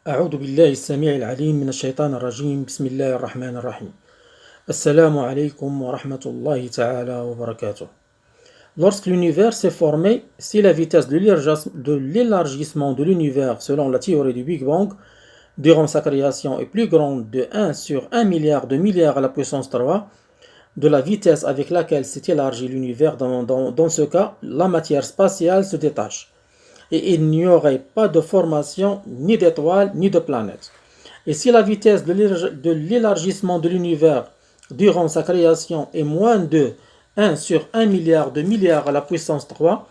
أعوذ بالله السميع العليم من الشيطان الرجيم بسم الله الرحمن الرحيم السلام عليكم ورحمة الله تعالى وبركاته. Lorsque l'univers s'est formé, si la vitesse de l'élargissement de l'univers selon la théorie du Big Bang durant sa création est plus grande de 1 sur 1 milliard de milliards à la puissance 3 de la vitesse avec laquelle s'est élargi l'univers, dans ce cas, la matière spatiale se détache. Et il n'y aurait pas de formation ni d'étoiles ni de planètes. Et si la vitesse de l'élargissement de l'univers durant sa création est moins de 1 sur 1 milliard de milliards à la puissance 3,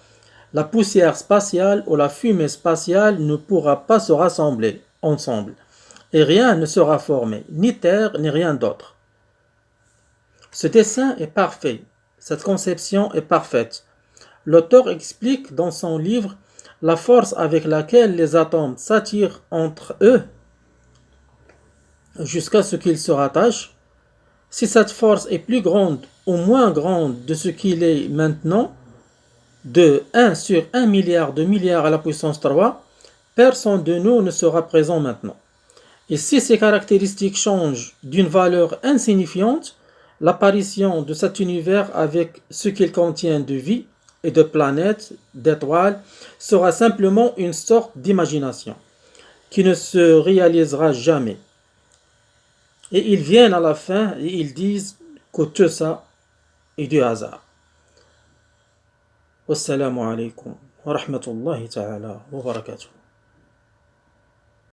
la poussière spatiale ou la fumée spatiale ne pourra pas se rassembler ensemble. Et rien ne sera formé, ni terre ni rien d'autre. Ce dessin est parfait, cette conception est parfaite. L'auteur explique dans son livre la force avec laquelle les atomes s'attirent entre eux jusqu'à ce qu'ils se rattachent. Si cette force est plus grande ou moins grande de ce qu'il est maintenant, de 1 sur 1 milliard de milliards à la puissance 3, personne de nous ne sera présent maintenant. Et si ces caractéristiques changent d'une valeur insignifiante, l'apparition de cet univers avec ce qu'il contient de vie et de planètes, d'étoiles, sera simplement une sorte d'imagination qui ne se réalisera jamais. Et ils viennent à la fin et ils disent que tout ça est du hasard. Wassalamu alaikum wa rahmatullahi ta'ala wa barakatuh.